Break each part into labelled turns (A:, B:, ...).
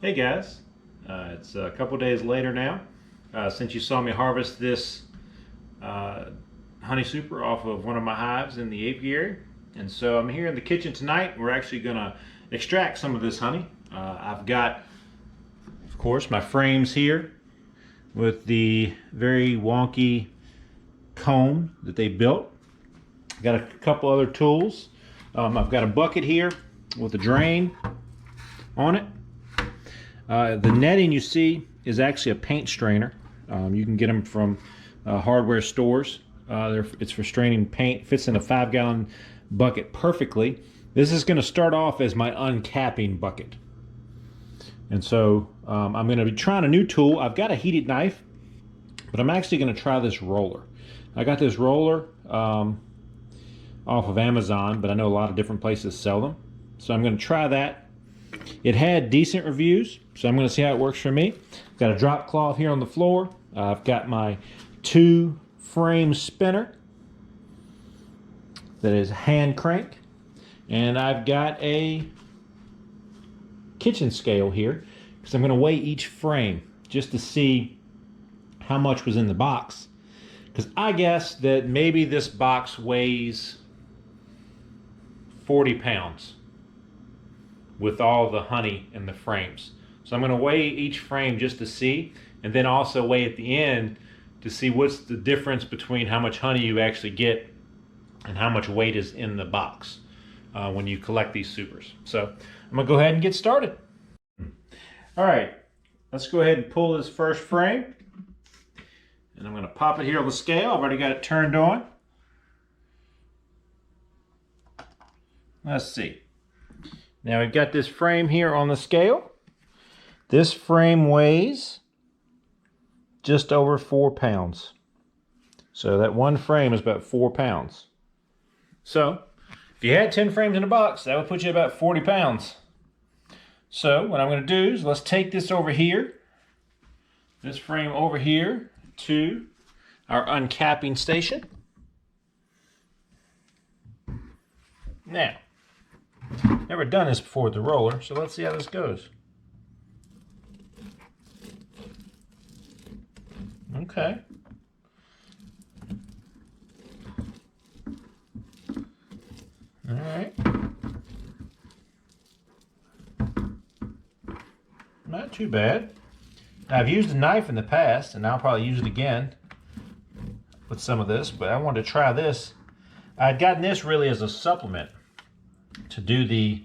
A: Hey guys, it's a couple days later now since you saw me harvest this honey super off of one of my hives in the apiary. And so I'm here in the kitchen tonight. We're actually going to extract some of this honey. I've got, of course, my frames here with the very wonky comb that they built. I've got a couple other tools. I've got a bucket here with a drain on it. The netting you see is actually a paint strainer. You can get them from hardware stores. It's for straining paint. Fits in a 5-gallon bucket perfectly. This is going to start off as my uncapping bucket. And so I'm going to be trying a new tool. I've got a heated knife, but I'm actually going to try this roller. I got this roller off of Amazon, but I know a lot of different places sell them. So I'm going to try that. It had decent reviews, so I'm going to see how it works for me. Got a drop cloth here on the floor. I've got my 2-frame spinner that is hand crank, and I've got a kitchen scale here because I'm going to weigh each frame just to see how much was in the box, because I guess that maybe this box weighs 40 pounds with all the honey in the frames. So I'm going to weigh each frame just to see, and then also weigh at the end to see what's the difference between how much honey you actually get and how much weight is in the box when you collect these supers. So I'm going to go ahead and get started. All right, let's go ahead and pull this first frame, and I'm going to pop it here on the scale. I've already got it turned on. Let's see. Now we've got this frame here on the scale. This frame weighs just over 4 pounds. So that one frame is about 4 pounds. So if you had 10 frames in a box, that would put you about 40 pounds. So what I'm going to do is let's take this over here, this frame over here to our uncapping station. Now, never done this before with the roller, so let's see how this goes. Okay. All right. Not too bad. Now, I've used a knife in the past, and I'll probably use it again with some of this, but I wanted to try this. I'd gotten this really as a supplement to do the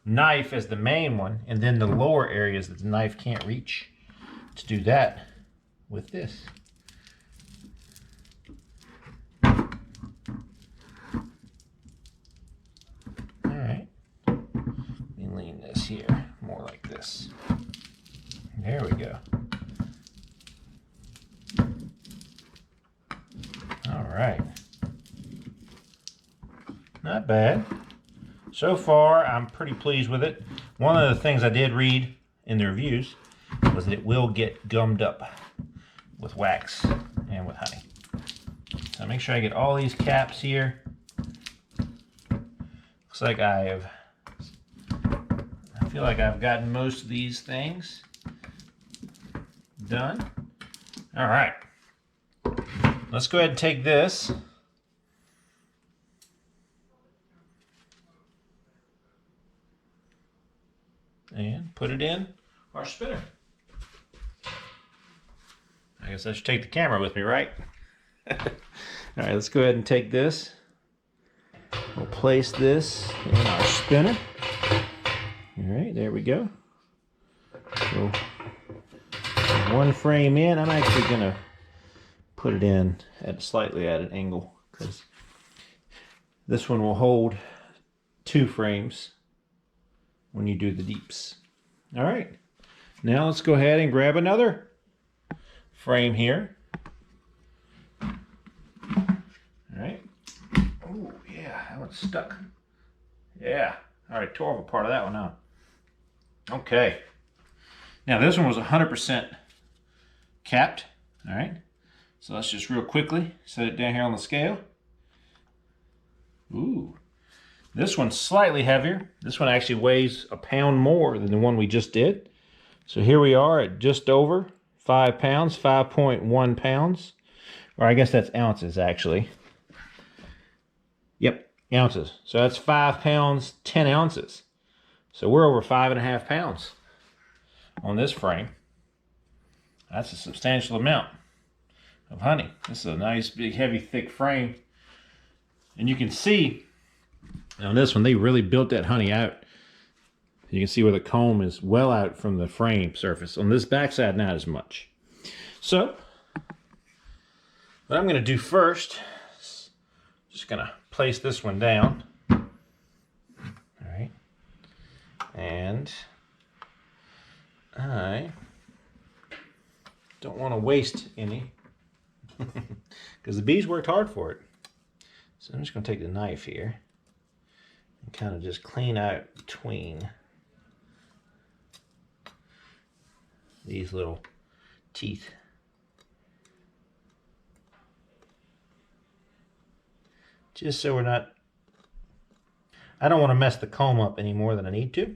A: knife as the main one, and then the lower areas that the knife can't reach, to do that with this. All right, let me lean this here more like this. There we go. All right. Not bad. So far, I'm pretty pleased with it. One of the things I did read in the reviews was that it will get gummed up with wax and with honey. So make sure I get all these caps here. Looks like I feel like I've gotten most of these things done. All right. Let's go ahead and take this. And put it in our spinner. I guess I should take the camera with me, right? All right, let's go ahead and take this. We'll place this in our spinner. All right, there we go. So one frame in. I'm actually going to put it in at slightly at an angle, This one will hold 2 frames when you do the deeps. All right, now let's go ahead and grab another frame here. All right. Oh yeah, that one's stuck. Yeah. All right, tore off a part of that one out. Okay. Now this one was 100% capped. All right. So let's just real quickly set it down here on the scale. Ooh. This one's slightly heavier. This one actually weighs a pound more than the one we just did. So here we are at just over 5 pounds, 5.1 pounds. Or I guess that's ounces actually. Yep, ounces. So that's 5 pounds, 10 ounces. So we're over 5.5 pounds on this frame. That's a substantial amount of honey. This is a nice, big, heavy, thick frame. And you can see on this one, they really built that honey out. You can see where the comb is well out from the frame surface. On this backside, not as much. So, what I'm going to do first, just going to place this one down. All right. And I don't want to waste any because the bees worked hard for it. So I'm just going to take the knife here and kind of just clean out between these little teeth. Just so we're not, I don't want to mess the comb up any more than I need to.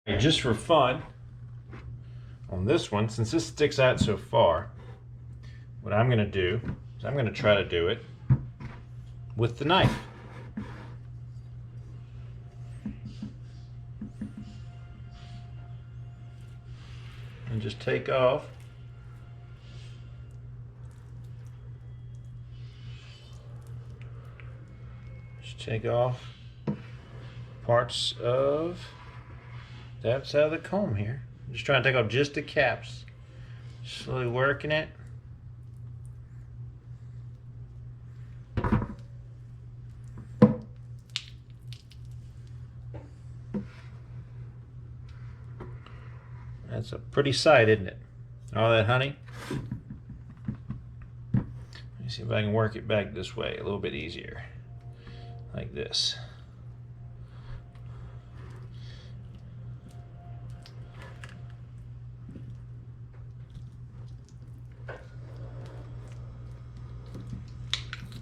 A: And just for fun, on this one, since this sticks out so far, what I'm going to do is I'm going to try to do it with the knife. And just take off parts of that side of the comb here. I'm just trying to take off just the caps. Slowly working it. That's a pretty sight, isn't it? All that honey. Let me see if I can work it back this way a little bit easier. Like this.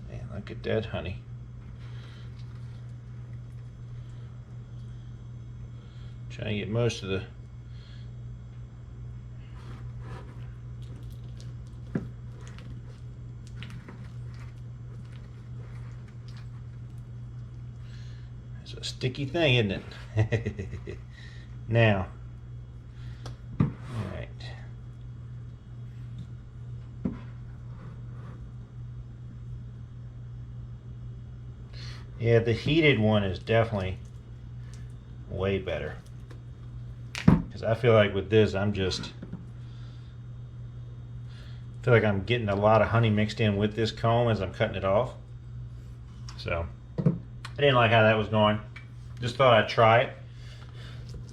A: Man, look at that honey. Trying to get most of the it's a sticky thing, isn't it? Now, all right. Yeah, the heated one is definitely way better. Because I feel like with this, I feel like I'm getting a lot of honey mixed in with this comb as I'm cutting it off. So, I didn't like how that was going. Just thought I'd try it.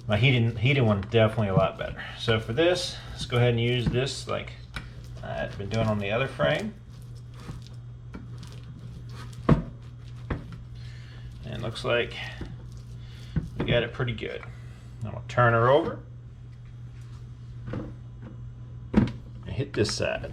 A: My heated one definitely a lot better. So for this, let's go ahead and use this like I've been doing on the other frame. And it looks like we got it pretty good. I'm gonna turn her over and hit this side.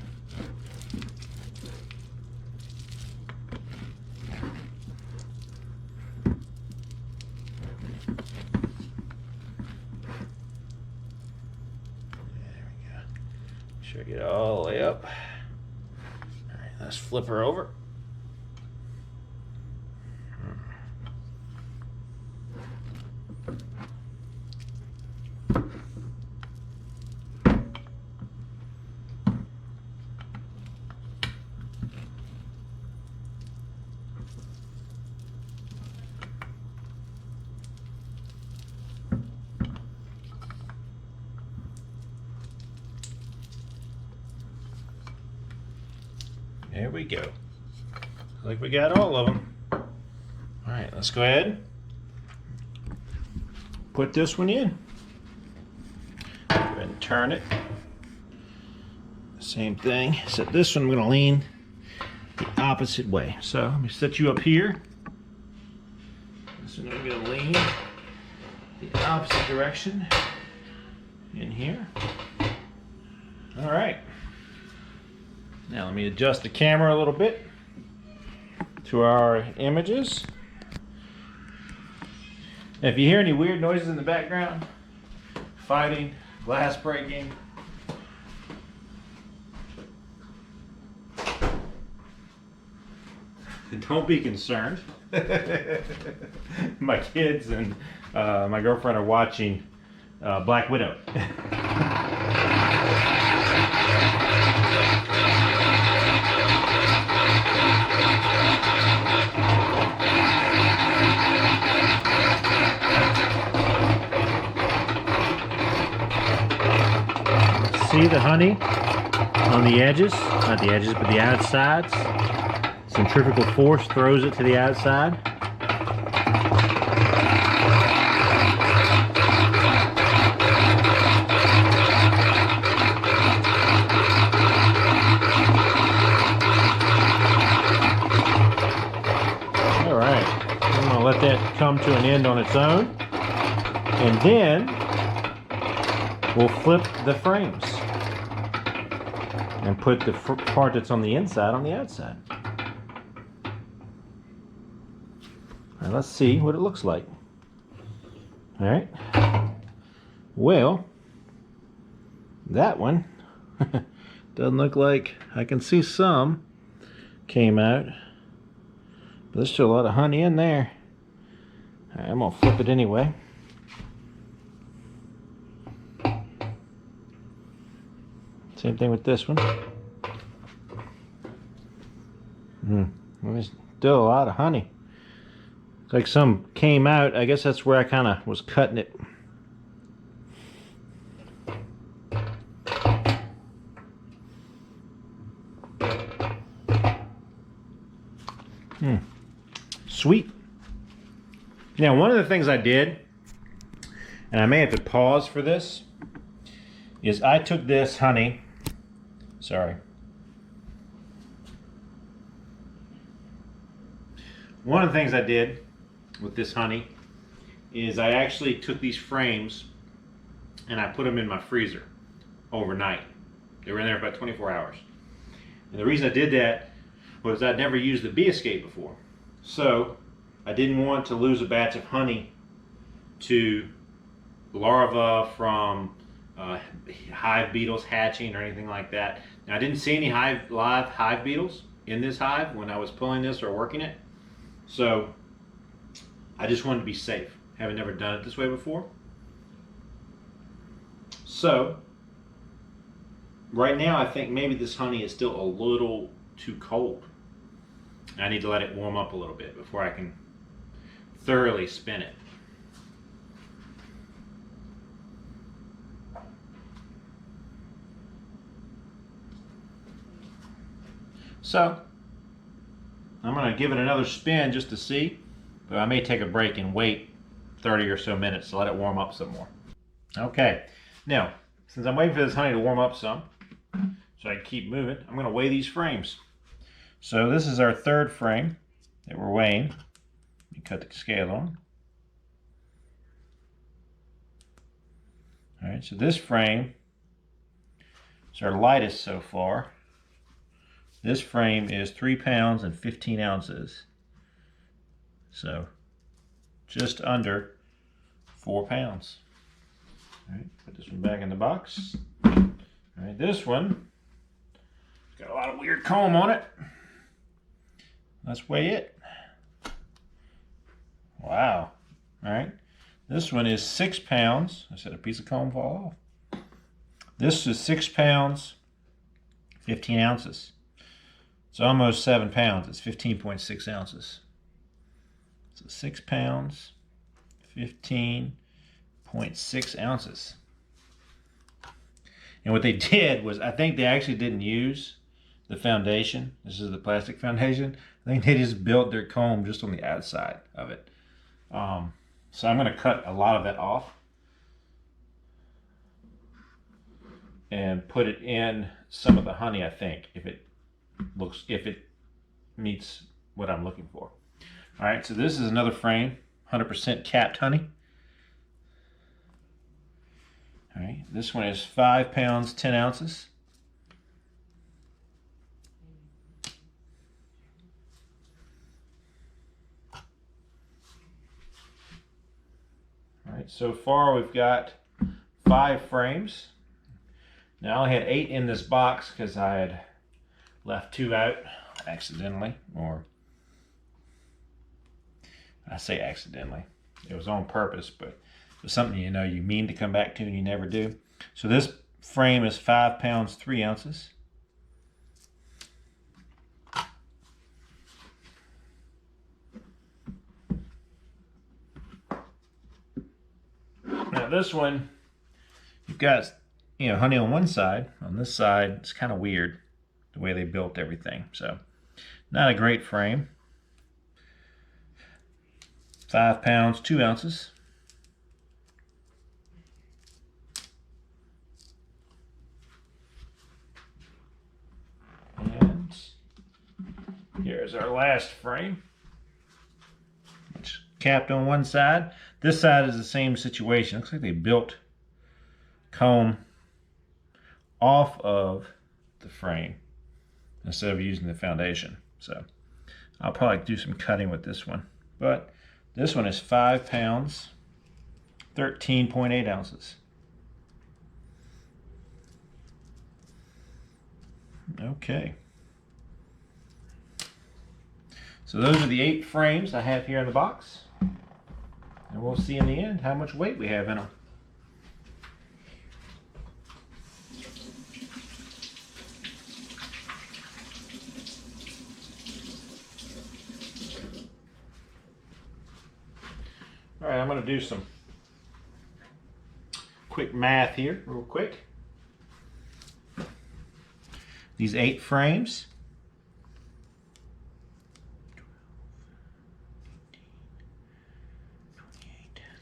A: Sure, get it all the way up. All right, let's flip her over. There we go. Like we got all of them. All right, let's go ahead. Put this one in. Go ahead and turn it. Same thing, except this one I'm going to lean the opposite way. So let me set you up here. This one I'm going to lean the opposite direction in here. All right. Now let me adjust the camera a little bit to our images. Now, if you hear any weird noises in the background, fighting, glass breaking, don't be concerned. My kids and my girlfriend are watching Black Widow. See the honey on the edges? Not the edges, but the outsides. Centrifugal force throws it to the outside. All right, I'm going to let that come to an end on its own. And then we'll flip the frames and put the part that's on the inside on the outside. All right, let's see what it looks like. All right. Well, that one doesn't look like, I can see some came out, but there's still a lot of honey in there. All right, I'm gonna flip it anyway. Same thing with this one. There's still a lot of honey. It's like some came out. I guess that's where I kind of was cutting it. Sweet. Now, one of the things I did, and I may have to pause for this, is I took this honey. Sorry. One of the things I did with this honey is I actually took these frames and I put them in my freezer overnight. They were in there for about 24 hours. And the reason I did that was I'd never used the bee escape before. So I didn't want to lose a batch of honey to larvae from hive beetles hatching or anything like that. Now, I didn't see any live hive beetles in this hive when I was pulling this or working it. So I just wanted to be safe, having never done it this way before. So right now I think maybe this honey is still a little too cold. I need to let it warm up a little bit before I can thoroughly spin it. So I'm going to give it another spin just to see, but I may take a break and wait 30 or so minutes to let it warm up some more. Okay, now since I'm waiting for this honey to warm up some so I can keep moving, I'm going to weigh these frames. So this is our third frame that we're weighing. Let me cut the scale on. All right, so this frame is our lightest so far. This frame is 3 pounds and 15 ounces. So just under 4 pounds. All right, put this one back in the box. All right, this one got a lot of weird comb on it. Let's weigh it. Wow. All right. This one is 6 pounds. I said a piece of comb fall off. This is 6 pounds, 15 ounces. It's almost 7 pounds. It's 15.6 ounces. So 6 pounds, 15.6 ounces. And what they did was, I think they actually didn't use the foundation. This is the plastic foundation. I think they just built their comb just on the outside of it. So I'm going to cut a lot of that off and put it in some of the honey, I think, if it meets what I'm looking for. All right, so this is another frame, 100% capped honey. All right, this one is 5 pounds, 10 ounces. All right, so far we've got 5 frames. Now I had 8 in this box because I had left 2 out accidentally, or I say accidentally. It was on purpose, but it was something you mean to come back to and you never do. So this frame is 5 pounds, 3 ounces. Now this one, you've got honey on one side. On this side, it's kind of weird the way they built everything. So not a great frame. 5 pounds, 2 ounces. And here's our last frame. It's capped on one side. This side is the same situation. Looks like they built comb off of the frame instead of using the foundation. So I'll probably do some cutting with this one. But this one is 5 pounds, 13.8 ounces. Okay. So those are the 8 frames I have here in the box. And we'll see in the end how much weight we have in them. All right, I'm going to do some quick math here, real quick. These 8 frames. 38.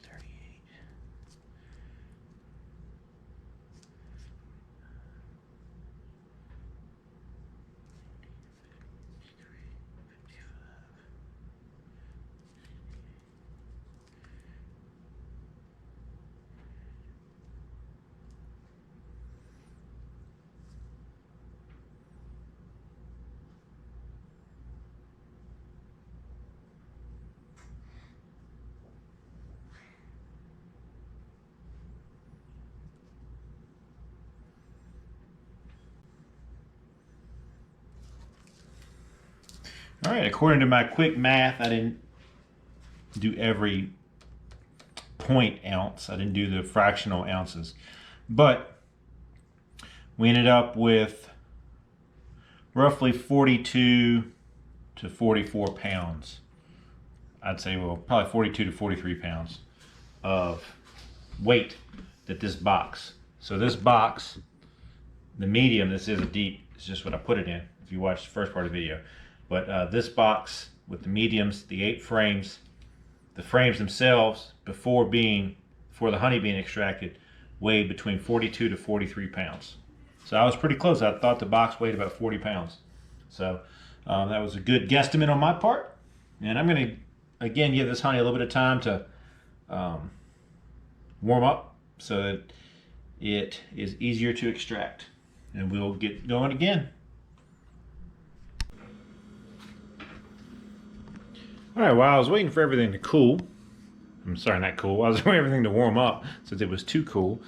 A: All right, according to my quick math, I didn't do every point ounce. I didn't do the fractional ounces. But we ended up with roughly 42 to 44 pounds. I'd say, well, probably 42 to 43 pounds of weight that this box. So this box, the medium, this is a deep, it's just what I put it in if you watch the first part of the video. But this box with the mediums, the 8 frames, the frames themselves, before the honey being extracted, weighed between 42 to 43 pounds. So I was pretty close. I thought the box weighed about 40 pounds. So that was a good guesstimate on my part. And I'm going to, again, give this honey a little bit of time to warm up so that it is easier to extract. And we'll get going again. All right, while I was waiting for everything to cool, I'm sorry, not cool, I was waiting for everything to warm up since it was too cool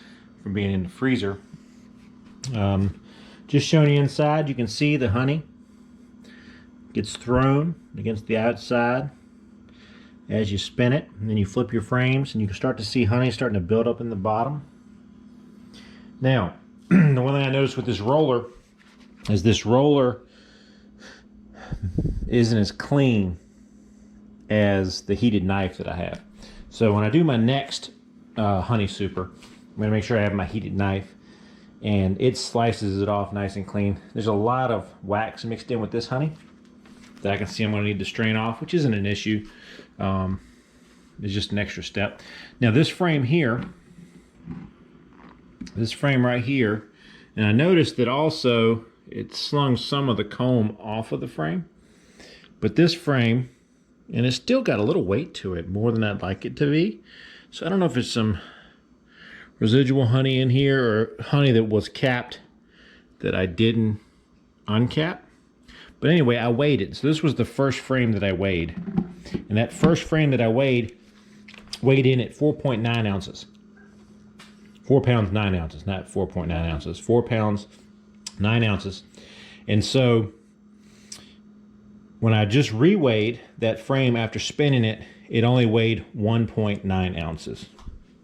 A: from being in the freezer. Just showing you inside, you can see the honey gets thrown against the outside as you spin it, and then you flip your frames and you can start to see honey starting to build up in the bottom. Now, the one thing I noticed with this roller is this roller isn't as clean as the heated knife that I have. So when I do my next honey super, I'm going to make sure I have my heated knife and it slices it off nice and clean. There's a lot of wax mixed in with this honey that I can see I'm going to need to strain off, which isn't an issue. It's just an extra step. Now this frame here, this frame right here, and I noticed that also it slung some of the comb off of the frame, but this frame, and it's still got a little weight to it, more than I'd like it to be. So I don't know if it's some residual honey in here or honey that was capped that I didn't uncap. But anyway, I weighed it. So this was the first frame that I weighed. And that first frame that I weighed in at 4.9 ounces. 4 pounds, 9 ounces, not 4.9 ounces. 4 pounds, 9 ounces. And so when I just reweighed that frame after spinning it, it only weighed 1.9 ounces.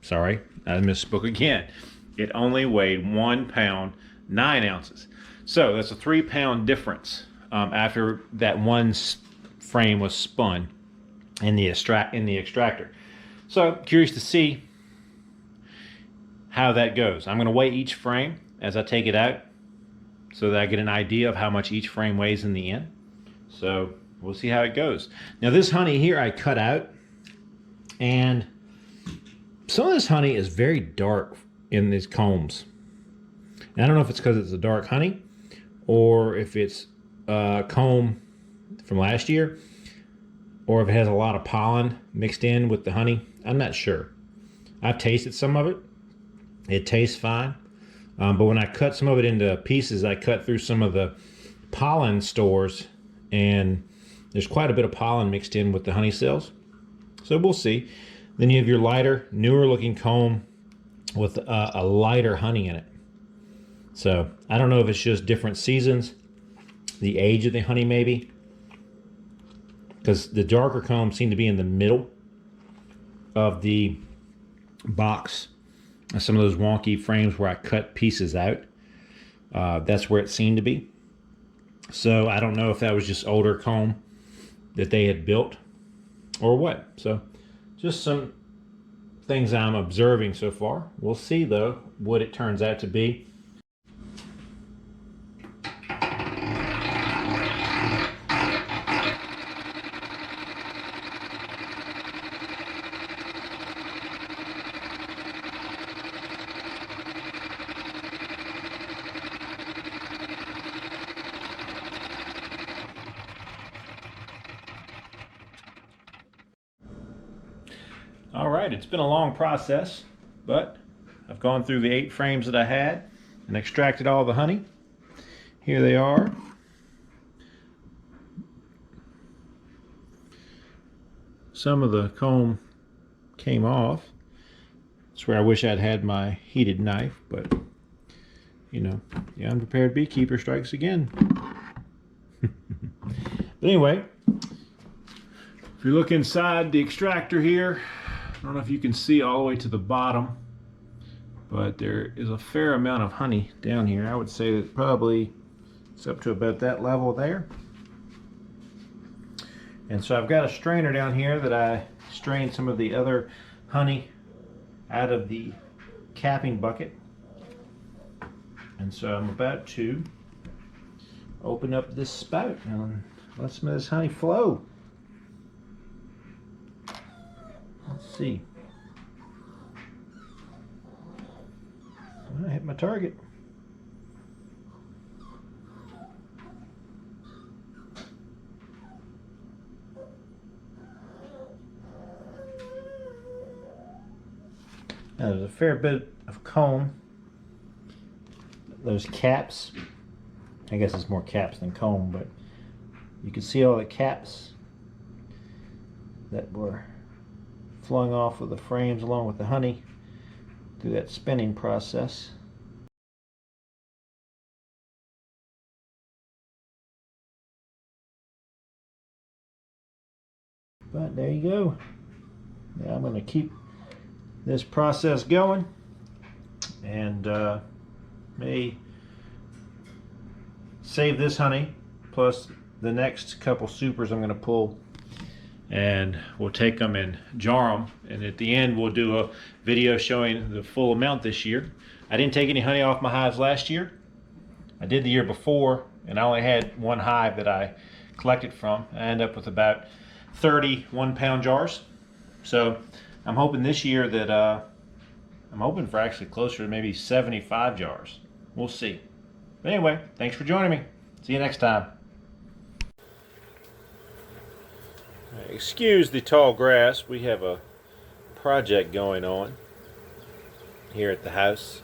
A: Sorry, I misspoke again. It only weighed 1 pound, 9 ounces. So that's a 3 pound difference after that one frame was spun in the extractor. So curious to see how that goes. I'm going to weigh each frame as I take it out so that I get an idea of how much each frame weighs in the end. So we'll see how it goes. Now this honey here I cut out, and some of this honey is very dark in these combs. And I don't know if it's because it's a dark honey or if it's comb from last year, or if it has a lot of pollen mixed in with the honey. I'm not sure. I've tasted some of it. It tastes fine. But when I cut some of it into pieces, I cut through some of the pollen stores, and there's quite a bit of pollen mixed in with the honey cells. So we'll see. Then you have your lighter, newer looking comb with a lighter honey in it. So I don't know if it's just different seasons, the age of the honey maybe, because the darker combs seem to be in the middle of the box. Some of those wonky frames where I cut pieces out, that's where it seemed to be. So I don't know if that was just older comb that they had built or what. So just some things I'm observing so far. We'll see though what it turns out to be. All right, it's been a long process, but I've gone through the 8 frames that I had and extracted all the honey. Here they are. Some of the comb came off. That's where I wish I'd had my heated knife, but you know, the unprepared beekeeper strikes again. But anyway, if you look inside the extractor here, I don't know if you can see all the way to the bottom, but there is a fair amount of honey down here. I would say that probably it's up to about that level there. And so I've got a strainer down here that I strained some of the other honey out of the capping bucket. And so I'm about to open up this spout and let some of this honey flow. Let's see. I hit my target. Now, there's a fair bit of comb. Those caps, I guess it's more caps than comb, but you can see all the caps that were flung off of the frames along with the honey through that spinning process. But there you go. Now I'm going to keep this process going, and may save this honey plus the next couple supers I'm going to pull, and we'll take them and jar them, and at the end we'll do a video showing the full amount this year. I didn't take any honey off my hives last year. I did the year before, and I only had one hive that I collected from. I ended up with about 30 1-pound jars. So I'm hoping this year that I'm hoping for actually closer to maybe 75 jars. We'll see. But anyway, thanks for joining me. See you next time. Excuse the tall grass. We have a project going on here at the house.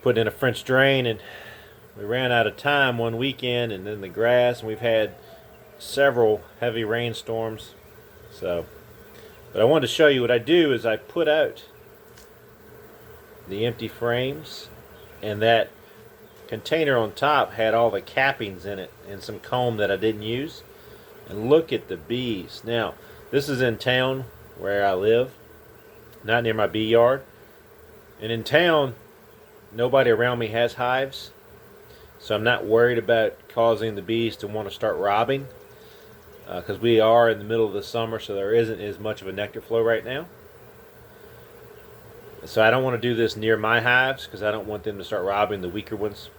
A: Put in a French drain, and we ran out of time one weekend, and then the grass, and we've had several heavy rainstorms. But I wanted to show you what I do is I put out the empty frames, and that container on top had all the cappings in it and some comb that I didn't use. And look at the bees. Now, this is in town where I live, not near my bee yard. And in town, nobody around me has hives, so I'm not worried about causing the bees to want to start robbing, because we are in the middle of the summer, so there isn't as much of a nectar flow right now. So I don't want to do this near my hives because I don't want them to start robbing the weaker ones.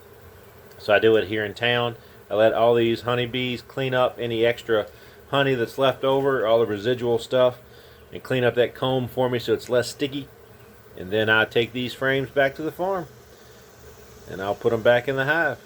A: So I do it here in town. I let all these honeybees clean up any extra honey that's left over, all the residual stuff, and clean up that comb for me so it's less sticky. And then I take these frames back to the farm, and I'll put them back in the hive.